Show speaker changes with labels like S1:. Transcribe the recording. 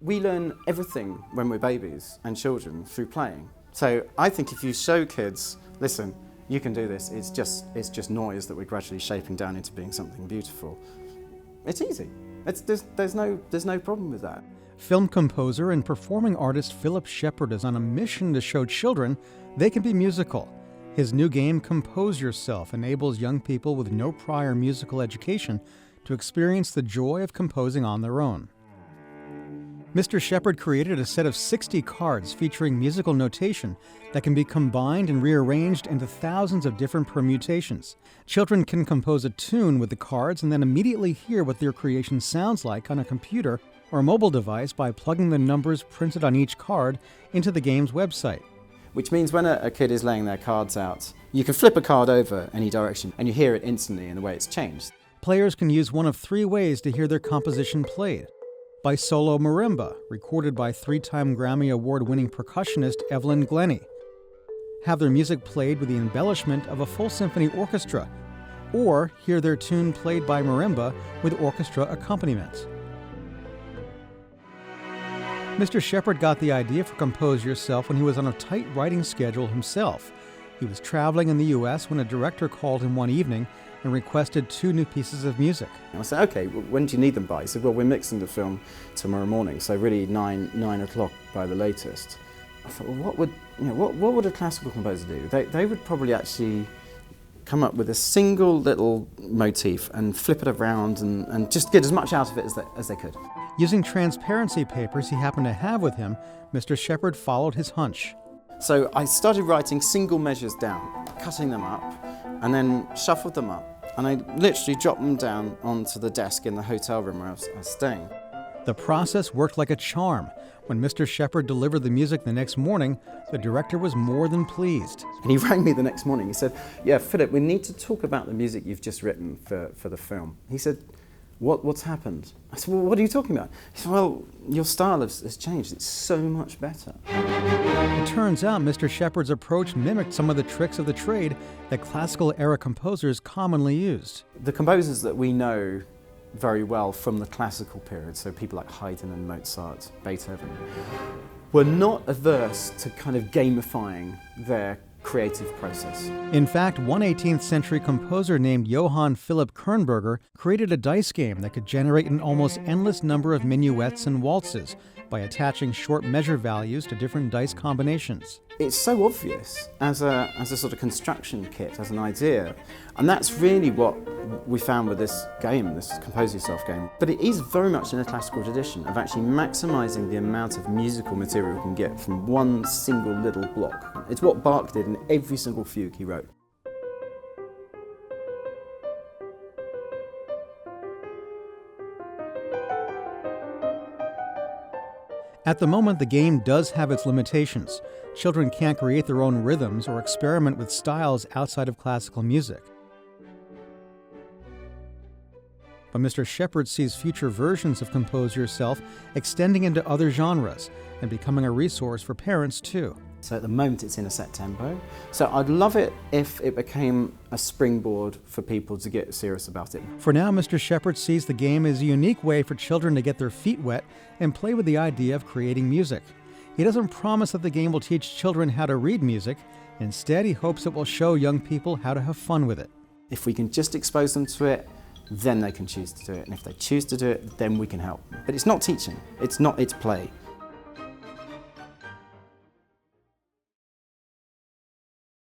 S1: We learn everything when we're babies and children through playing. So I think if you show kids, listen, you can do this, it's just noise that we're gradually shaping down into being something beautiful. It's easy. There's no problem with that.
S2: Film composer and performing artist Philip Shepard is on a mission to show children they can be musical. His new game, Compose Yourself, enables young people with no prior musical education to experience the joy of composing on their own. Mr. Shepard created a set of 60 cards featuring musical notation that can be combined and rearranged into thousands of different permutations. Children can compose a tune with the cards and then immediately hear what their creation sounds like on a computer or a mobile device by plugging the numbers printed on each card into the game's website.
S1: Which means when a kid is laying their cards out, you can flip a card over any direction and you hear it instantly in the way it's changed.
S2: Players can use one of 3 ways to hear their composition played. By solo marimba, recorded by 3-time Grammy Award-winning percussionist Evelyn Glennie. Have their music played with the embellishment of a full symphony orchestra, or hear their tune played by marimba with orchestra accompaniment. Mr. Shepard got the idea for Compose Yourself when he was on a tight writing schedule himself. He was traveling in the U.S. when a director called him one evening and requested 2 new pieces of music.
S1: I said, okay, well, when do you need them by? He said, well, we're mixing the film tomorrow morning, so really 9 o'clock by the latest. I thought, well, what would a classical composer do? They would probably actually come up with a single little motif and flip it around and just get as much out of it as they could.
S2: Using transparency papers he happened to have with him, Mr. Shepard followed his hunch.
S1: So I started writing single measures down, cutting them up, and then shuffled them up. And I literally dropped them down onto the desk in the hotel room where I was staying.
S2: The process worked like a charm. When Mr. Shepard delivered the music the next morning, the director was more than pleased.
S1: And he rang me the next morning. He said, yeah, Philip, we need to talk about the music you've just written for the film. He said, what's happened? I said, well, what are you talking about? He said, well, your style has changed. It's so much better.
S2: It turns out Mr. Shepard's approach mimicked some of the tricks of the trade that classical-era composers commonly used.
S1: The composers that we know very well from the classical period, so people like Haydn and Mozart, Beethoven, were not averse to kind of gamifying their creative process.
S2: In fact, one 18th century composer named Johann Philipp Kernberger created a dice game that could generate an almost endless number of minuets and waltzes by attaching short measure values to different dice combinations.
S1: It's so obvious as a sort of construction kit, as an idea, and that's really what we found with this game, this Compose Yourself game. But it is very much in a classical tradition of actually maximising the amount of musical material we can get from one single little block. It's what Bach did in every single fugue he wrote.
S2: At the moment, the game does have its limitations. Children can't create their own rhythms or experiment with styles outside of classical music. But Mr. Shepard sees future versions of Compose Yourself extending into other genres and becoming a resource for parents too.
S1: So at the moment it's in a set tempo. So I'd love it if it became a springboard for people to get serious about it.
S2: For now, Mr. Shepard sees the game as a unique way for children to get their feet wet and play with the idea of creating music. He doesn't promise that the game will teach children how to read music. Instead, he hopes it will show young people how to have fun with it.
S1: If we can just expose them to it, then they can choose to do it. And if they choose to do it, then we can help. But it's not teaching, it's play.